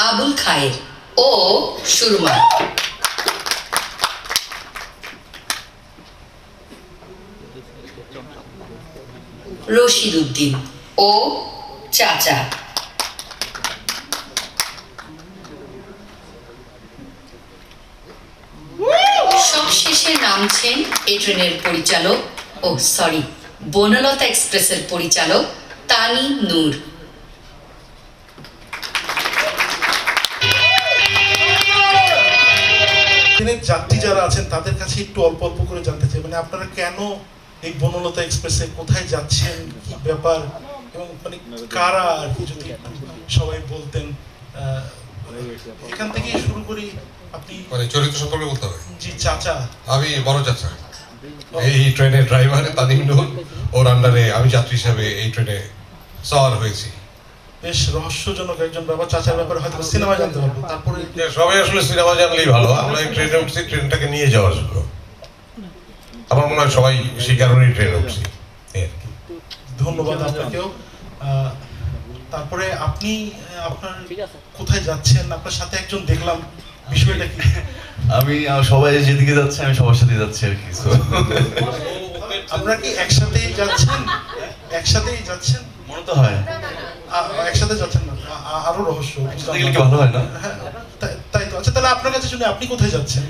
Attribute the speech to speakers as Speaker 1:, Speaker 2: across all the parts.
Speaker 1: আবুল খায়ের ও সুরমা। রশিদ উদ্দিন ও চাচা। সবশেষে নামছেন এই ট্রেনের পরিচালক বনলতা এক্সপ্রেসের পরিচালক তানিম নূর।
Speaker 2: ট্রেনের যাত্রী যারা আছেন তাদের কাছে একটু অল্প অল্প করে জানতে চাই, মানে আপনারা কেন এই বনলতা এক্সপ্রেসে কোথায় যাচ্ছেন, কি ব্যাপার, এবং মানে কারা আর কি, যদি সবাই বলতেন। এখান থেকে শুরু করি। আপনি
Speaker 3: মানে চরিত্র সম্পর্কে বলতে হবে।
Speaker 2: জি, চাচা।
Speaker 3: আমি বড় চাচা, এই ট্রেনের ড্রাইভার তানিম নূর, ওর আন্ডারে আমি যাত্রী হিসাবে এই ট্রেনে সওয়ার হয়েছি।
Speaker 2: বেশ রহস্যজনক একজন ব্যাপার। চাচার ব্যাপারে হয়তো সিনেমা জানতে পারবো। তারপরে
Speaker 3: সবাই আসলে সিনেমা জানলেই ভালো। আমরা এই ট্রেনে উঠছি ট্রেনটাকে নিয়ে যাওয়ার জন্য। আমার মনে হয় সবাই সেই কারণেই ট্রেনে উঠছি।
Speaker 2: ধন্যবাদ আপনাকেও। তারপরে আপনি আপনার কোথায় যাচ্ছেন? আপনার সাথে একজন দেখলাম, বিষয়টা কি?
Speaker 4: আমি সবাই যেদিকে যাচ্ছে আমি সবার সাথে যাচ্ছি আর কি।
Speaker 2: আপনারা কি একসাথেই যাচ্ছেন? একসাথেই যাচ্ছেন
Speaker 4: মনে তো হয়
Speaker 2: একসাথে যাচ্ছেন না, আরো রহস্য।
Speaker 4: দেখলে কি ভালো হয় না?
Speaker 2: হ্যাঁ, তাই তো। আচ্ছা, তাহলে আপনার কাছে শুনে আপনি কোথায় যাচ্ছেন?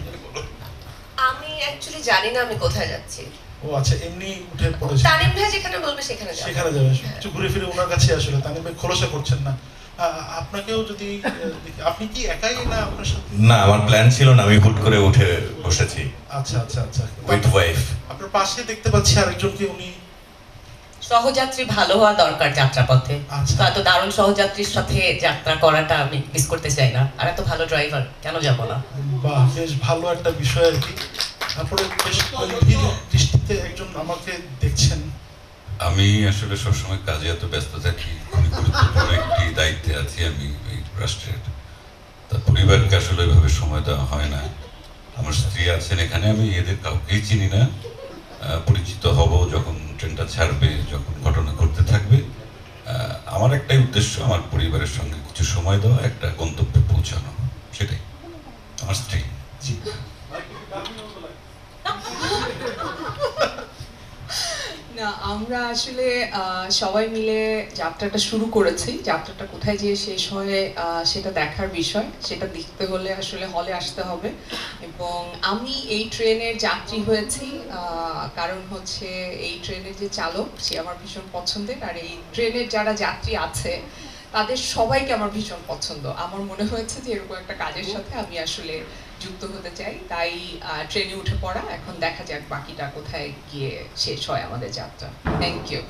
Speaker 5: আমি অ্যাকচুয়ালি জানি না আমি কোথায় যাচ্ছি।
Speaker 2: ও আচ্ছা, এমনি উঠে পড়েছে।
Speaker 5: তানিম ভাই যেখানে বলবে সেখানে যাব।
Speaker 2: সেখানে যাবে। একটু ঘুরে ফিরে ওনার কাছে আসলে তানিম ভাই খোলাসা করছেন না। আপনাকেও যদি আপনি কি একাই না আপনার সাথে?
Speaker 4: না, আমার প্ল্যান ছিল না, আমি হুট করে উঠে বসেছি।
Speaker 2: আচ্ছা আচ্ছা আচ্ছা।
Speaker 4: With wife.
Speaker 2: আপনার পাশে দেখতে পাচ্ছি আরেকজনকে, উনি
Speaker 5: সহযাত্রী ভালো হওয়া দরকার যাত্রাপথে।
Speaker 2: আচ্ছা।
Speaker 5: তো এত দারুণ সহযাত্রীর সাথে যাত্রা করাটা আমি মিস করতে চাই না। আর এত ভালো ড্রাইভার, কেন যাব না?
Speaker 2: বাহ, বেশ ভালো একটা বিষয় আর কি। তারপরে বেশ গম্ভীর দৃষ্টিতে একজন আমাকে দেখছেন।
Speaker 6: আমি আসলে সবসময় কাজে এত ব্যস্ত থাকি, খুবই গুরুত্বপূর্ণ একটি দায়িত্বে আছি আমি এই রাষ্ট্রের। তার পরিবারকে আসলে ওইভাবে সময় দেওয়া হয় না। আমার স্ত্রী আছেন এখানে, আমি এদের কাউকেই চিনি না। পরিচিত হব যখন ট্রেনটা ছাড়বে, যখন ঘটনা ঘটতে থাকবে। আমার একটাই উদ্দেশ্য, আমার পরিবারের সঙ্গে কিছু সময় দেওয়া, একটা গন্তব্যে পৌঁছানো, সেটাই। আমার স্ত্রী।
Speaker 2: জি।
Speaker 7: না, আমরা আসলে সবাই মিলে যাত্রাটা শুরু করেছি। যাত্রাটা কোথায় যেয়ে শেষ হয় সেটা দেখার বিষয়। সেটা দেখতে হলে আসলে হলে আসতে হবে। এবং আমি এই ট্রেনের যাত্রী হয়েছি কারণ হচ্ছে এই ট্রেনের যে চালক সে আমার ভীষণ পছন্দের, আর এই ট্রেনের যারা যাত্রী আছে তাদের সবাইকে আমার ভীষণ পছন্দ। আমার মনে হয়েছে যে এরকম একটা কাজের সাথে আমি আসলে যুক্ত হতে চাই, তাই ট্রেনে উঠে পড়া। এখন দেখা যাক বাকিটা কোথায় গিয়ে শেষ হয় আমাদের যাত্রা। Thank you.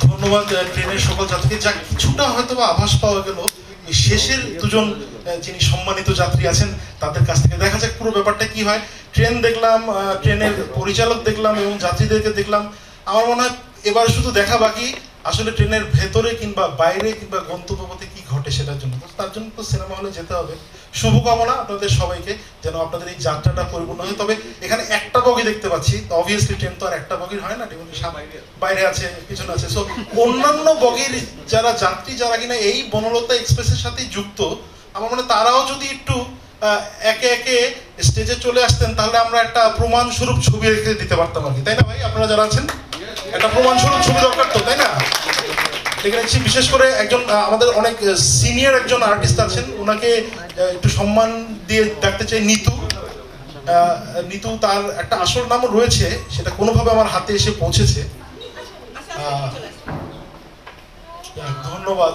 Speaker 2: ধন্যবাদ ট্রেনের সকল যাত্রীকে। যা কিছুটা হয়তো বা আভাস পাওয়া গেল শেষের দুজন যিনি সম্মানিত যাত্রী আছেন তাদের কাছ থেকে। দেখা যাক পুরো ব্যাপারটা কি হয়। ট্রেন দেখলাম, ট্রেনের পরিচালক দেখলাম এবং যাত্রীদেরকে দেখলাম। আমার মনে হয় এবার শুধু দেখা বাকি আসলে ট্রেনের ভেতরে কিংবা বাইরে কিংবা গন্তব্যপথে কি ঘটে সেটার জন্য। তার জন্য তো সিনেমা হলে যেতে হবে। শুভকামনা আপনাদের সবাইকে, যেন আপনাদের এই যাত্রাটা পরিপূর্ণ হয়। তবে এখানে একটা বগি দেখতে পাচ্ছি, অবভিয়াসলি ট্রেন তো আর একটা বগির হয় না, বাইরে আছে, পিছনে আছে। সো অন্যান্য বগির যারা যাত্রী, যারা কিনা এই বনলতা এক্সপ্রেসের সাথে যুক্ত, আমার মনে তারাও যদি একটু একে একে স্টেজে চলে আসতেন তাহলে আমরা একটা প্রমাণস্বরূপ ছবি রেখে দিতে পারতাম আর কি, তাই না ভাই? আপনারা যারা আছেন একটা প্রমাণস্বরূপ ছবি দরকার তো, তাই না? এখানে বিশেষ করে একজন আমাদের অনেক সিনিয়র একজন আর্টিস্ট আছেন, ওনাকে একটু সম্মান দিয়ে ডাকতে চাই, নিতু। নিতু, তার একটা আসল নামও রয়েছে, সেটা কোনোভাবে আমার হাতে এসে পৌঁছেছে। ধন্যবাদ।